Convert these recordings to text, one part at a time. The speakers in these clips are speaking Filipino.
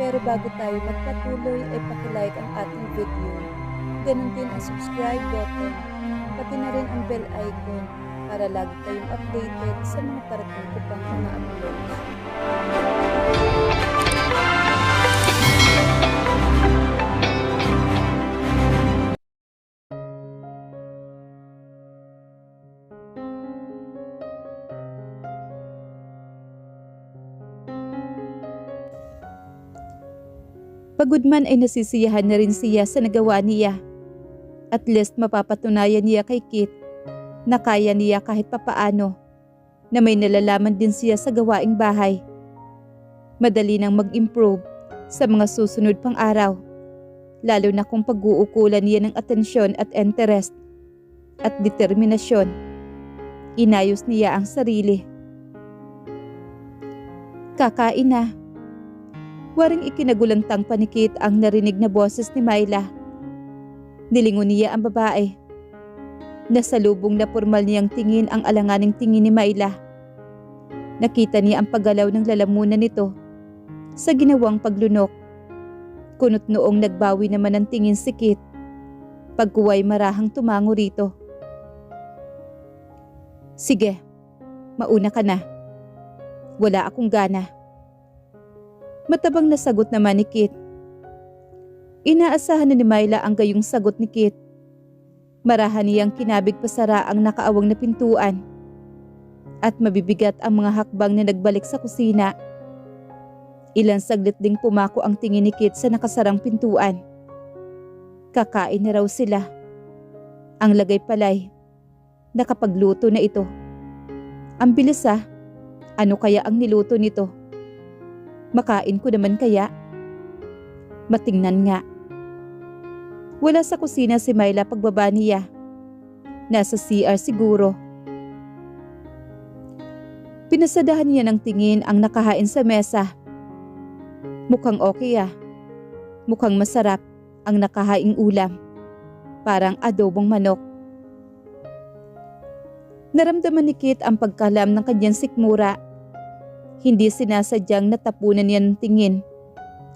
Pero bago tayo magpatuloy ay paki-like ang ating video. Ganon din ang subscribe button, pati na rin ang bell icon para lagi kayong updated sa mga parating ko pang mga uploads. Pagod man ay nasisiyahan na rin siya sa nagawa niya. At least mapapatunayan niya kay Kit na kaya niya kahit papaano, na may nalalaman din siya sa gawaing bahay. Madali nang mag-improve sa mga susunod pang araw, lalo na kung pag-uukulan niya ng atensyon at interest at determinasyon. Inayos niya ang sarili. Kakain na. Waring ikinagulantang panikit ang narinig na boses ni Myla. Nilingon niya ang babae. Nasalubong na formal niyang tingin ang alanganing tingin ni Myla. Nakita niya ang paggalaw ng lalamunan nito sa ginawang paglunok. Kunot noong nagbawi naman ng tingin si Kit. Pagkuway marahang tumango rito. Sige, mauna ka na. Wala akong gana. Matabang na sagot naman ni Kit. Inaasahan na ni Myla ang gayong sagot ni Kit. Marahan niyang kinabig pasara ang nakaawang na pintuan. At mabibigat ang mga hakbang na nagbalik sa kusina. Ilang saglit ding pumako ang tingin ni Kit sa nakasarang pintuan. Kakain na raw sila. Ang lagay palay, nakapagluto na ito. Ang bilis ah, ano kaya ang niluto nito? Makain ko naman kaya? Matingnan nga. Wala sa kusina si Myla pagbaba niya. Nasa CR siguro. Pinasadahan niya ng tingin ang nakahain sa mesa. Mukhang okay ah. Mukhang masarap ang nakahaing ulam. Parang adobong manok. Naramdaman ni Kit ang pagkalam ng kanyang sikmura. Hindi sinasadyang natapunan niya ng tingin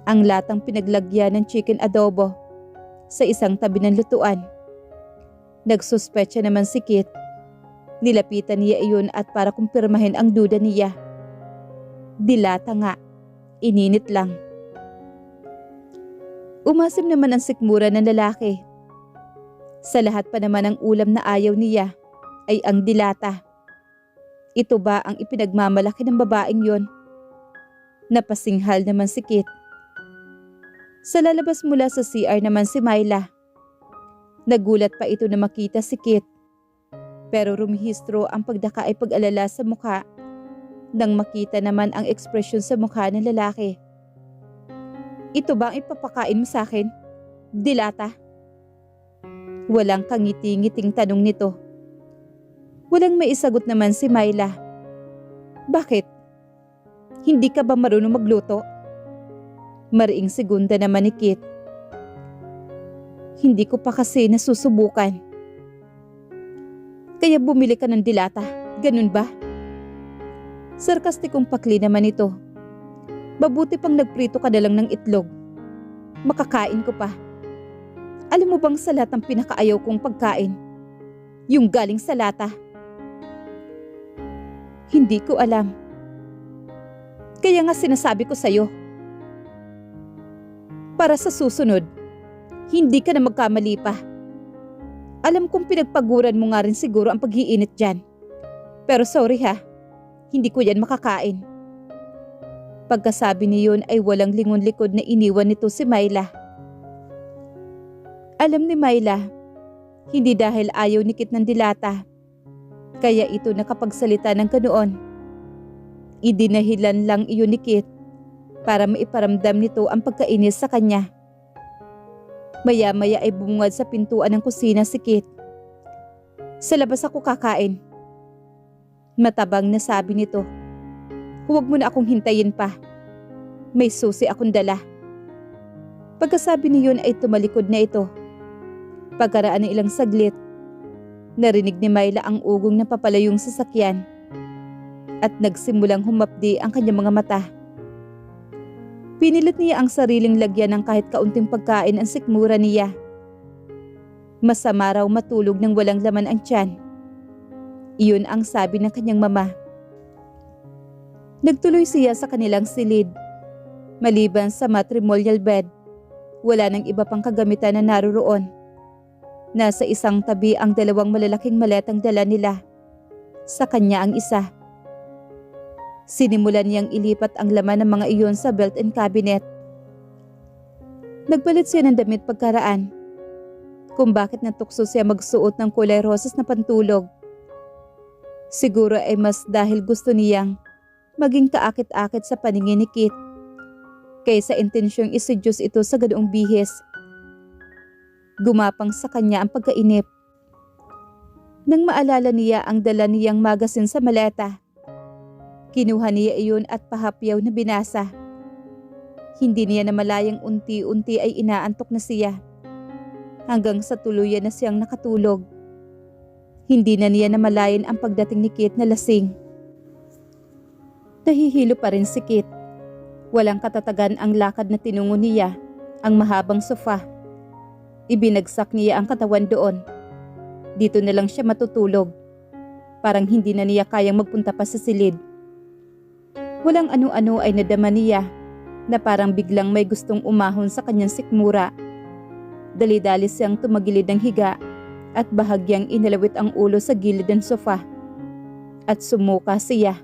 ang latang pinaglagyan ng chicken adobo sa isang tabi ng lutuan. Nagsuspecha naman si Kit. Nilapitan niya iyon at para kumpirmahin ang duda niya. Dilata nga, ininit lang. Umasim naman ang sikmura ng lalaki. Sa lahat pa naman ang ulam na ayaw niya ay ang dilata. Ito ba ang ipinagmamalaki ng babaeng yon? Napasinghal naman si Kit. Sa lalabas mula sa CR naman si Myla. Nagulat pa ito na makita si Kit. Pero rumihistro ang pagdaka ay pag-alala sa mukha nang makita naman ang ekspresyon sa mukha ng lalaki. Ito ba ang ipapakain mo sa akin? Dilata? Walang kangiti-ngiting tanong nito. Walang maisagot naman si Myla. Bakit? Hindi ka ba marunong magluto? Mariing segunda naman ni Kit. Hindi ko pa kasi nasusubukan. Kaya bumili ka ng dilata, ganun ba? Sarkastikong pakli naman ito. Mabuti pang nagprito ka na lang ng itlog. Makakain ko pa. Alam mo bang sa lahat ng pinakaayaw kong pagkain? Yung galing sa lata. Hindi ko alam. Kaya nga sinasabi ko sa'yo. Para sa susunod, hindi ka na magkamali pa. Alam kong pinagpaguran mo nga rin siguro ang pag-iinit dyan. Pero sorry ha, hindi ko yan makakain. Pagkasabi niyon ay walang lingon-likod na iniwan nito si Myla. Alam ni Myla, hindi dahil ayaw ni Kit ng dilata. Kaya ito nakapagsalita ng ganoon. Idinahilan lang iyon ni Kit para maiparamdam nito ang pagkainis sa kanya. Maya-maya ay bumungad sa pintuan ng kusina si Kit. Sa labas ako kakain. Matabang na sabi nito. Huwag mo na akong hintayin pa. May susi akong dala. Pagkasabi niyon ay tumalikod na ito. Pagkaraan ng ilang saglit, narinig ni Myla ang ugong ng papalayong sasakyan at nagsimulang humapdi ang kanyang mga mata. Pinilit niya ang sariling lagyan ng kahit kaunting pagkain ang sikmura niya. Masama raw matulog nang walang laman ang tiyan. Iyon ang sabi ng kanyang mama. Nagtuloy siya sa kanilang silid. Maliban sa matrimonial bed, wala nang iba pang kagamitan na naroroon. Nasa isang tabi ang dalawang malalaking maletang dala nila. Sa kanya ang isa. Sinimulan niyang ilipat ang laman ng mga iyon sa built-in cabinet. Nagpalit siya ng damit pagkaraan. Kung bakit natukso siya magsuot ng kulay rosas na pantulog. Siguro ay mas dahil gusto niyang maging kaakit-akit sa paningin ni Kit kaysa intensyong isedyos ito sa ganoong bihis. Gumapang sa kanya ang pagkainip. Nang maalala niya ang dala niyang magasin sa maleta, kinuha niya iyon at pahapyaw na binasa. Hindi niya namalayang unti-unti ay inaantok na siya. Hanggang sa tuluyan na siyang nakatulog. Hindi na niya namalayan ang pagdating ni Kit na lasing. Nahihilo pa rin si Kit. Walang katatagan ang lakad na tinungo niya, ang mahabang sofa. Ibinagsak niya ang katawan doon. Dito na lang siya matutulog. Parang hindi na niya kayang magpunta pa sa silid. Walang ano-ano ay nadama niya na parang biglang may gustong umahon sa kanyang sikmura. Dali-dali siyang tumagilid ng higa at bahagyang inalawit ang ulo sa gilid ng sofa. At sumuka siya.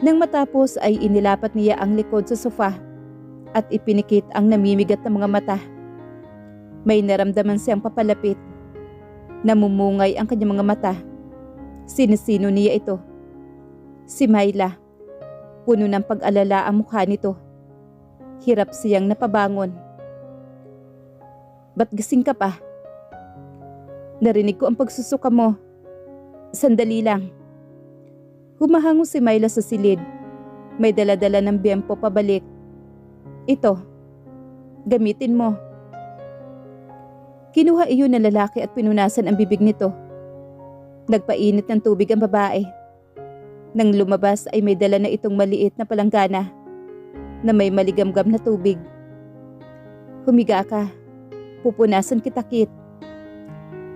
Nang matapos ay inilapat niya ang likod sa sofa at ipinikit ang namimigat na mga mata. May naramdaman siyang papalapit. Namumungay ang kanyang mga mata. Sinisino niya ito? Si Myla. Puno ng pag-alala ang mukha nito. Hirap siyang napabangon. Ba't gising ka pa? Narinig ko ang pagsusuka mo. Sandali lang. Humahango si Myla sa silid. May dala-dala ng biyempo pabalik. Ito. Gamitin mo. Kinuha iyon ng lalaki at pinunasan ang bibig nito. Nagpainit ng tubig ang babae. Nang lumabas ay may dala na itong maliit na palanggana na may maligamgam na tubig. Humiga ka. Pupunasan kita, Kit.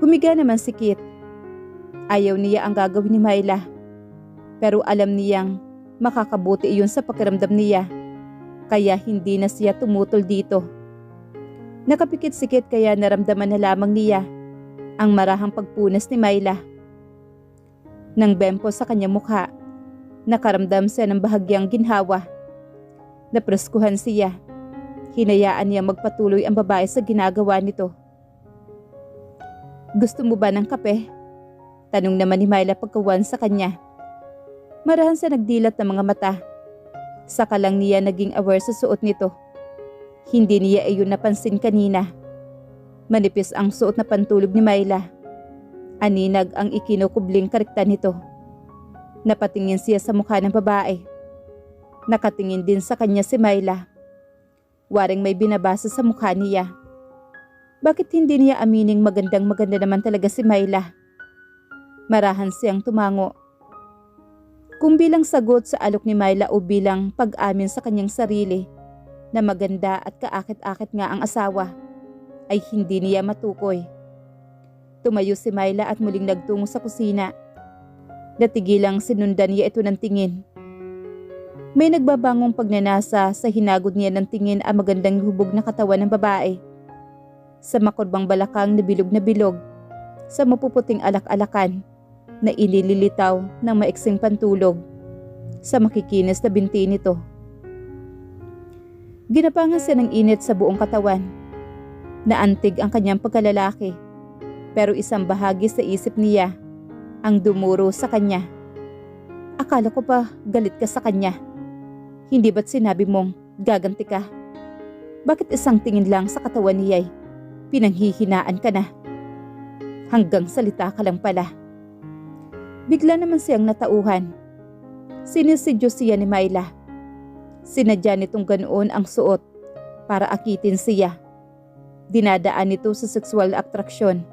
Humiga naman si Kit. Ayaw niya ang gagawin ni Myla. Pero alam niyang makakabuti iyon sa pakiramdam niya. Kaya hindi na siya tumutol dito. Nakapikit si Kit kaya naramdaman na lamang niya ang marahang pagpunas ni Myla. Nang bempo sa kanyang mukha, nakaramdam siya ng bahagyang ginhawa. Napreskuhan siya. Hinayaan niya magpatuloy ang babae sa ginagawa nito. Gusto mo ba ng kape? Tanong naman ni Myla pagkawan sa kanya. Marahan sa nagdilat ng mga mata. Saka lang niya naging aware sa suot nito. Hindi niya iyon napansin kanina. Manipis ang suot na pantulog ni Myla. Aninag ang ikinukubling kariktan nito. Napatingin siya sa mukha ng babae. Nakatingin din sa kanya si Myla. Waring may binabasa sa mukha niya. Bakit hindi niya amining magandang-maganda naman talaga si Myla? Marahan siyang tumango. Kung bilang sagot sa alok ni Myla o bilang pag-amin sa kanyang sarili na maganda at kaakit-akit nga ang asawa, ay hindi niya matukoy. Tumayo si Myla at muling nagtungo sa kusina. Natigilang sinundan niya ito ng tingin. May nagbabangong pagnanasa sa hinagod niya ng tingin ang magandang hubog na katawan ng babae. Sa makurbang balakang na bilog, sa mapuputing alak-alakan na ilililitaw ng maiksing pantulog, sa makikinis na binti nito. Ginapangan siya ng init sa buong katawan. Naantig ang kanyang pagkalalaki, pero isang bahagi sa isip niya ang dumuro sa kanya. Akala ko pa galit ka sa kanya. Hindi ba't sinabi mong gaganti ka? Bakit isang tingin lang sa katawan niya'y pinanghihinaan ka na? Hanggang salita ka lang pala. Bigla naman siyang natauhan. Sinisidyo siya ni Myla. Sinadya nitong ganoon ang suot para akitin siya. Dinadaan nito sa sexual attraction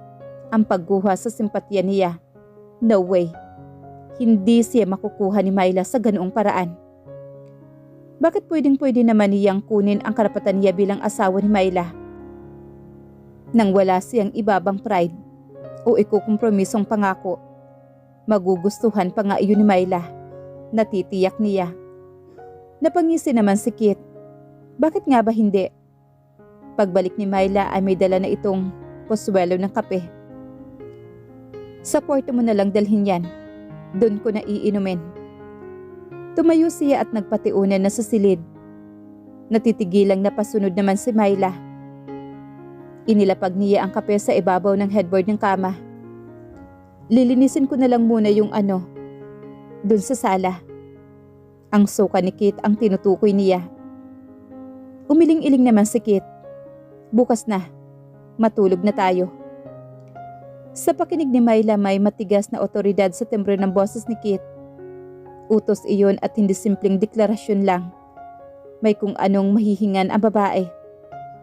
ang pagguha sa simpatya niya. No way. Hindi siya makukuha ni Myla sa ganoong paraan. Bakit pwedeng-pwede naman niyang kunin ang karapatan niya bilang asawa ni Myla? Nang wala siyang ibabang pride o ikukompromisong pangako, magugustuhan pa nga iyon ni Myla, natitiyak niya. Napangisi naman si Kit. Bakit nga ba hindi? Pagbalik ni Myla ay may dala na itong poswelo ng kape. Sa kwarto mo na lang dalhin yan. Doon ko na iinumin. Tumayo siya at nagpatiunan na sa silid. Natitigilang napasunod naman si Myla. Inilapag niya ang kape sa ibabaw ng headboard ng kama. Lilinisin ko na lang muna yung doon sa sala. Ang suka ni Kit ang tinutukoy niya. Umiling-iling naman si Kit. Bukas na. Matulog na tayo. Sa pakinig ni Myla may matigas na otoridad sa timbre ng boses ni Kit. Utos iyon at hindi simpleng deklarasyon lang. May kung anong mahihingan ang babae.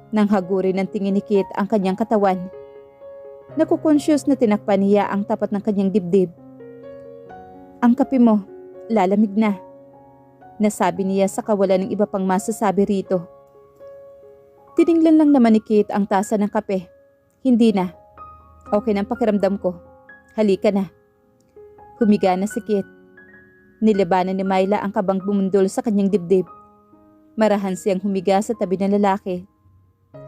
Nang hagurin ng tingin ni Kit ang kanyang katawan. Nakukonsyos na tinakpan niya ang tapat ng kanyang dibdib. Ang kape mo, lalamig na. Nasabi niya sa kawalan ng iba pang masasabi rito. Tininglan lang naman ni Kit ang tasa ng kape. Hindi na. Okay ng pakiramdam ko. Halika na. Humiga na si Kit. Nilabanan ni Myla ang kabang bumundol sa kanyang dibdib. Marahan siyang humiga sa tabi ng lalaki.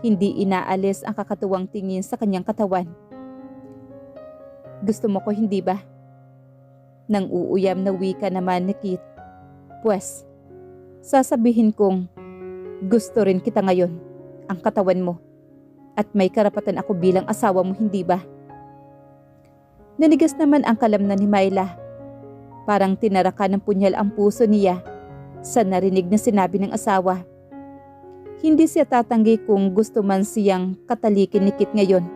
Hindi inaalis ang kakatuwang tingin sa kanyang katawan. Gusto mo ko hindi ba? Nang uuyam na wika naman ni Kit. Pwes, sasabihin kong gusto rin kita ngayon, ang katawan mo. At may karapatan ako bilang asawa mo, hindi ba? Nanigas naman ang kalamnan ni Myla. Parang tinarakan ng punyal ang puso niya sa narinig na sinabi ng asawa. Hindi siya tatanggi kung gusto man siyang katalikin ni Kit ngayon.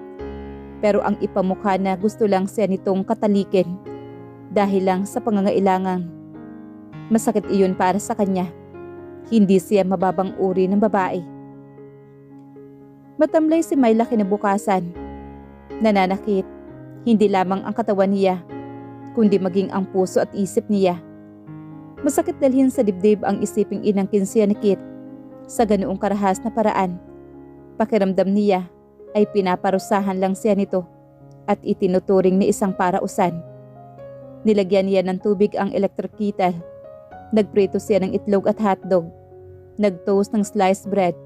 Pero ang ipamukha na gusto lang siya nitong katalikin dahil lang sa pangangailangan. Masakit iyon para sa kanya. Hindi siya mababang uri ng babae. Matamlay si Myla kinabukasan. Nananakit, hindi lamang ang katawan niya, kundi maging ang puso at isip niya. Masakit dalhin sa dibdib ang isiping inangkin siya ni Kit sa ganoong karahas na paraan. Pakiramdam niya ay pinaparusahan lang siya nito at itinuturing ni isang parausan. Nilagyan niya ng tubig ang electric kettle. Nagprito siya ng itlog at hotdog. Nagtoast ng sliced bread.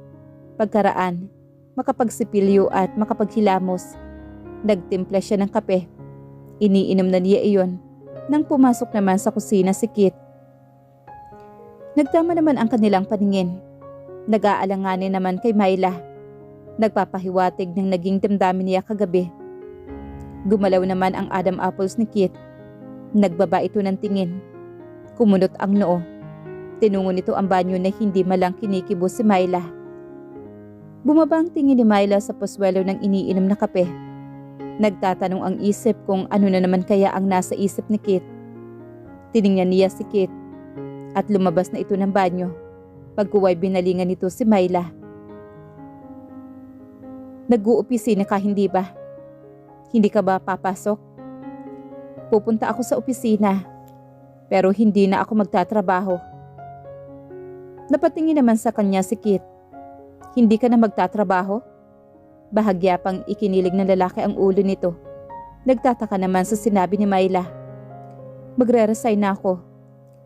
Pagkaraan, makapagsipilyo at makapaghilamos. Nagtimpla siya ng kape. Iniinom na niya iyon nang pumasok naman sa kusina si Kit. Nagtama naman ang kanilang paningin. Nag-aalanganin naman kay Myla. Nagpapahiwatig ng naging damdamin niya kagabi. Gumalaw naman ang Adam apples ni Kit. Nagbaba ito ng tingin. Kumunot ang noo. Tinungo nito ang banyo na hindi malang kinikibo si Myla. Bumaba ang tingin ni Myla sa poswelo ng iniinom na kape. Nagtatanong ang isip kung ano na naman kaya ang nasa isip ni Kit. Tiningnan niya si Kit at lumabas na ito ng banyo. Pagkuway binalingan nito si Myla. Nag-uopisina ka hindi ba? Hindi ka ba papasok? Pupunta ako sa opisina pero hindi na ako magtatrabaho. Napatingin naman sa kanya si Kit. Hindi ka na magtatrabaho? Bahagya pang ikinilig ng lalaki ang ulo nito. Nagtataka naman sa sinabi ni Myla. Magre-resign na ako.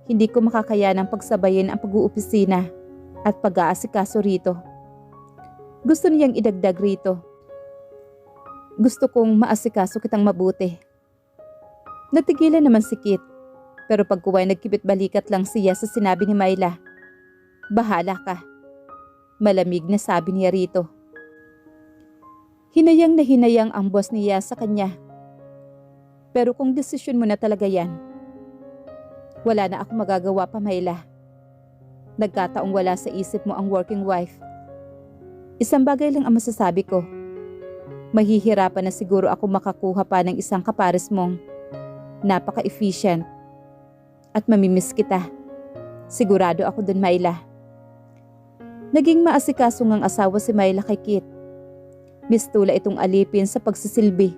Hindi ko makakayanang pagsabayin ang pag-uopisina at pag-aasikaso rito. Gusto niyang idagdag rito. Gusto kong maasikaso kitang mabuti. Natigilan naman si Kit. Pero pagkuway nagkibit balikat lang siya sa sinabi ni Myla. Bahala ka. Malamig na sabi niya rito. Hinayang na hinayang ang boss niya sa kanya. Pero kung desisyon mo na talaga yan, wala na ako magagawa pa, Myla. Nagkataong wala sa isip mo ang working wife. Isang bagay lang ang masasabi ko. Mahihirapan na siguro ako makakuha pa ng isang kapares mong napaka-efficient. At mamimiss kita. Sigurado ako dun, Myla. Naging maasikaso ngang asawa si Myla kay Kit. Mistula itong alipin sa pagsisilbi.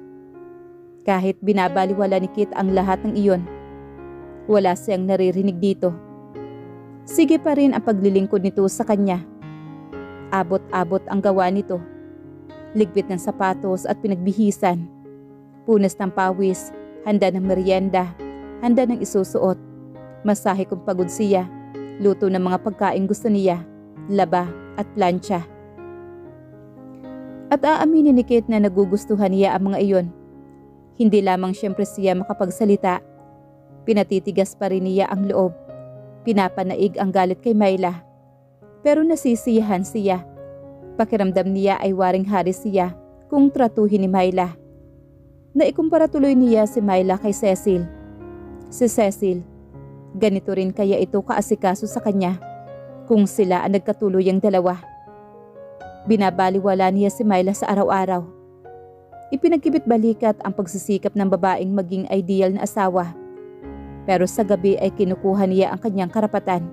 Kahit binabaliwala ni Kit ang lahat ng iyon, wala siyang naririnig dito. Sige pa rin ang paglilingkod nito sa kanya. Abot-abot ang gawa nito. Ligpit ng sapatos at pinagbihisan. Punas ng pawis, handa ng merienda, handa ng isusuot. Masahe kung pagod siya, luto ng mga pagkain gusto niya, laba at plancha. At aaminin ni Kate na nagugustuhan niya ang mga iyon. Hindi lamang siyempre siya makapagsalita. Pinatitigas pa rin niya ang loob. Pinapanaig ang galit kay Myla. Pero nasisiyahan siya. Pakiramdam niya ay waring hari siya kung tratuhin ni Myla. Naikumpara tuloy niya si Myla kay Cecil. Si Cecil, ganito rin kaya ito kaasikaso sa kanya kung sila ang nagkatuluyang dalawa. Binabaliwala niya si Myla sa araw-araw. Ipinagkibit-balikat ang pagsisikap ng babaeng maging ideal na asawa. Pero sa gabi ay kinukuha niya ang kanyang karapatan.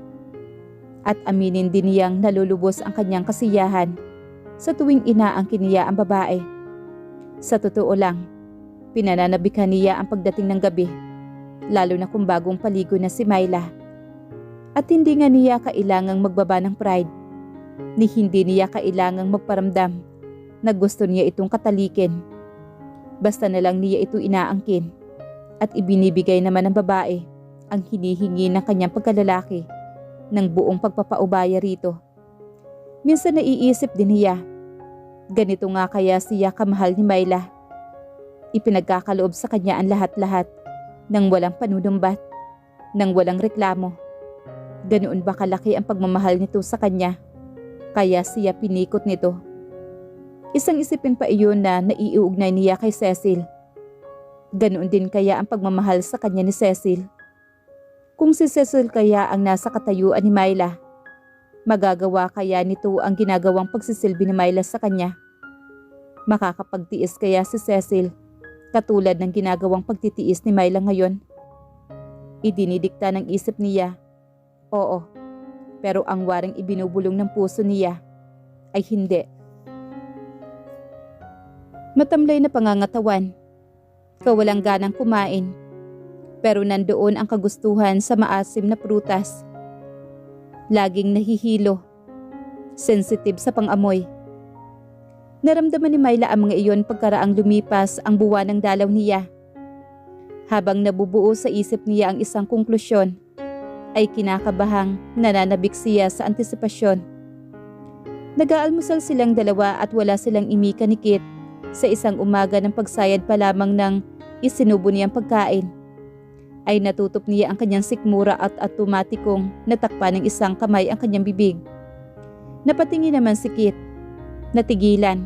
At aminin din niyang nalulubos ang kanyang kasiyahan sa tuwing inaangkin niya ang babae. Sa totoo lang, pinananabikan niya ang pagdating ng gabi, lalo na kung bagong paligo na si Myla. At hindi nga niya kailangang magbaba ng pride, ni hindi niya kailangang magparamdam na gusto niya itong katalikin. Basta na lang niya ito inaangkin at ibinibigay naman ng babae ang hinihingi ng kanyang pagkalalaki ng buong pagpapaubaya rito. Minsan naiisip din niya, ganito nga kaya siya kamahal ni Myla. Ipinagkakaloob sa kanya ang lahat-lahat nang walang panunumbat, nang walang reklamo. Ganoon ba kalaki ang pagmamahal nito sa kanya? Kaya siya pinikot nito. Isang isipin pa iyon na naiuugnay niya kay Cecil. Ganoon din kaya ang pagmamahal sa kanya ni Cecil. Kung si Cecil kaya ang nasa katayuan ni Myla, magagawa kaya nito ang ginagawang pagsisilbi ni Myla sa kanya? Makakapagtiis kaya si Cecil katulad ng ginagawang pagtitiis ni Myla ngayon? Idinidikta ng isip niya, oo, pero ang waring ibinubulong ng puso niya ay hindi. Matamlay na pangangatawan, kawalang ganang kumain, pero nandoon ang kagustuhan sa maasim na prutas. Laging nahihilo, sensitive sa pangamoy. Naramdaman ni Myla ang mga iyon pagkaraang lumipas ang buwan ng dalaw niya. Habang nabubuo sa isip niya ang isang konklusyon, ay kinakabahang nananabik siya sa antisipasyon. Nag-aalmusal silang dalawa at wala silang imika ni Kit sa isang umaga ng pagsayad pa lamang ng isinubo niyang pagkain. Ay natutop niya ang kanyang sikmura at automatikong natakpan ng isang kamay ang kanyang bibig. Napatingin naman si Kit. Natigilan.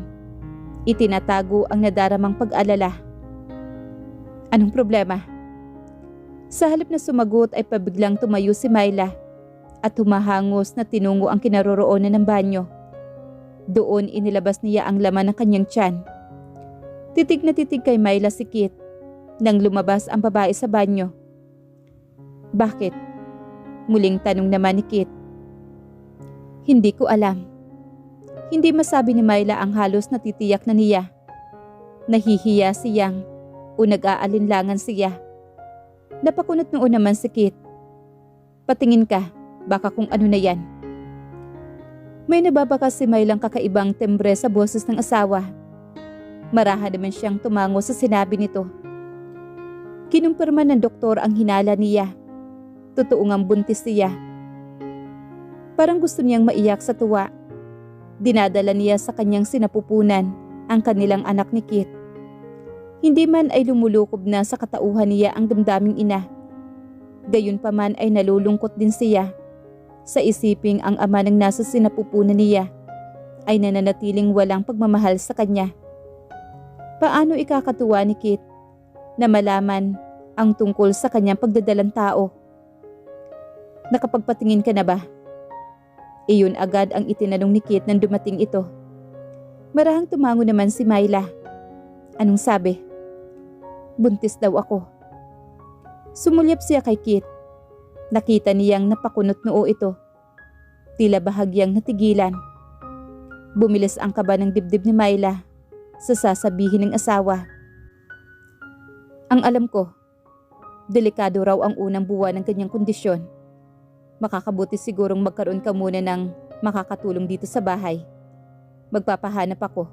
Itinatago ang nadaramang pag-alala. Anong problema? Sa halip na sumagot ay pabiglang tumayo si Myla at humahangos na tinungo ang kinaroroonan ng banyo. Doon inilabas niya ang laman ng kanyang tiyan. Titig na titig kay Myla si Kit nang lumabas ang babae sa banyo. Bakit? Muling tanong naman ni Kit. Hindi ko alam. Hindi masabi ni Myla ang halos natitiyak na niya. Nahihiya siyang o nag-aalinlangan siya. Napakunot noon naman si Kit. Patingin ka, baka kung ano na yan. May nababakas si Mylang kakaibang timbre sa boses ng asawa. Marahan naman siyang tumango sa sinabi nito. Kinumpirma ng doktor ang hinala niya. Totoo ngang buntis siya. Parang gusto niyang maiyak sa tuwa. Dinadala niya sa kanyang sinapupunan ang kanilang anak ni Kit. Hindi man ay lumulukob na sa katauhan niya ang damdaming ina. Gayunpaman ay nalulungkot din siya sa isiping ang ama ng nasa sinapupunan niya ay nananatiling walang pagmamahal sa kanya. Paano ikakatuwa ni Kit na malaman ang tungkol sa kanyang pagdadalang tao? Nakapagpatingin ka na ba? Iyon agad ang itinanong ni Kit nang dumating ito. Marahang tumango naman si Myla. Anong sabi? Buntis daw ako. Sumulyap siya kay Kit. Nakita niyang napakunot noo ito. Tila bahagyang natigilan. Bumilis ang kaba ng dibdib ni Myla sa sasabihin ng asawa. Ang alam ko, delikado raw ang unang buwan ng kanyang kondisyon. Makakabuti sigurong magkaroon ka muna ng makakatulong dito sa bahay. Magpapahanap ako.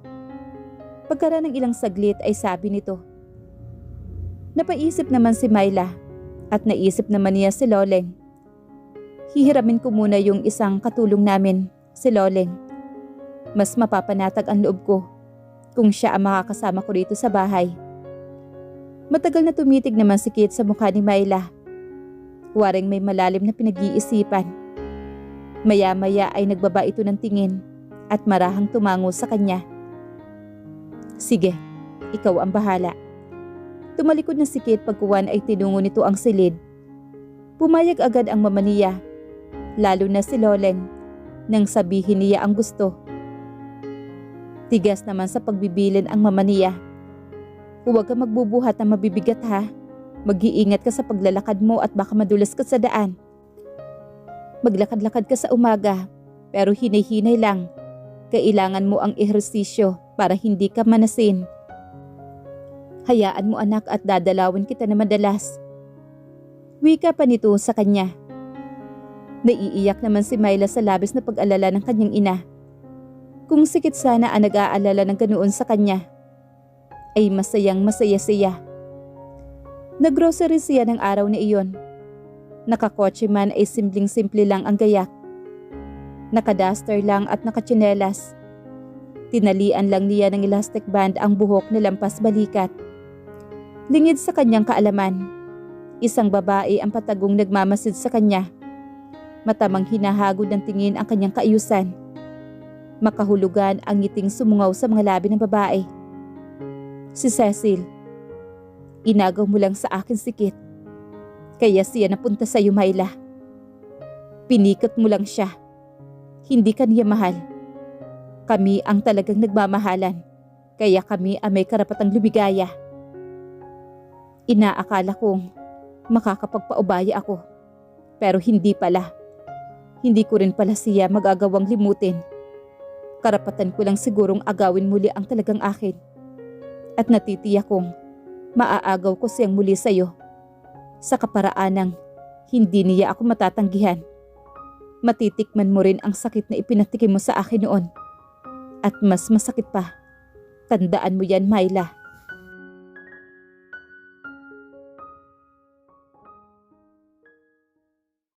Pagkaraan ng ilang saglit ay sabi nito. Napaisip naman si Myla at naisip naman niya si Loleng. Hihiramin ko muna yung isang katulong namin, si Loleng. Mas mapapanatag ang loob ko kung siya ang makakasama ko rito sa bahay. Matagal na tumitig naman si Kit sa mukha ni Myla. Waring may malalim na pinag-iisipan. Maya-maya ay nagbaba ito ng tingin at marahang tumango sa kanya. Sige, ikaw ang bahala. Tumalikod na si Kit pagkuwan ay tinungo nito ang silid. Pumayag agad ang mama niya, lalo na si Loleng, nang sabihin niya ang gusto. Tigas naman sa pagbibilin ang mama niya. Huwag ka magbubuhat ng mabibigat ha. Mag-iingat ka sa paglalakad mo at baka madulas ka sa daan. Maglakad-lakad ka sa umaga, pero hinay-hinay lang. Kailangan mo ang ehersisyo para hindi ka manasin. Hayaan mo anak at dadalawin kita na madalas. Wika pa nito sa kanya. Naiiyak naman si Myla sa labis na pag-alala ng kanyang ina. Kung sikit sana ang nag-aalala ng ganoon sa kanya, ay masayang masaya siya. Naggrocery siya ng araw na iyon. Nakakotse man ay simpleng-simple lang ang gayak. Nakaduster lang at nakatsinelas. Tinalian lang niya ng elastic band ang buhok na lampas balikat. Lingid sa kanyang kaalaman, isang babae ang patagong nagmamasid sa kanya. Matamang hinahagod ng tingin ang kanyang kaayusan. Makahulugan ang ngiting sumungaw sa mga labi ng babae. Si Cecil. Inagaw mo lang sa akin si Kit. Kaya siya napunta sa iyo, Myla. Pinikot mo lang siya. Hindi ka niya mahal. Kami ang talagang nagmamahalan. Kaya kami ang may karapatang lumigaya. Inaakala kong makakapagpaubaya ako. Pero hindi pala. Hindi ko rin pala siya magagawang limutin. Karapatan ko lang sigurong agawin muli ang talagang akin. At natitiyak kong maaagaw ko siyang muli sa iyo. Sa kaparaanang hindi niya ako matatanggihan. Matitikman mo rin ang sakit na ipinatikim mo sa akin noon. At mas masakit pa. Tandaan mo yan, Myla.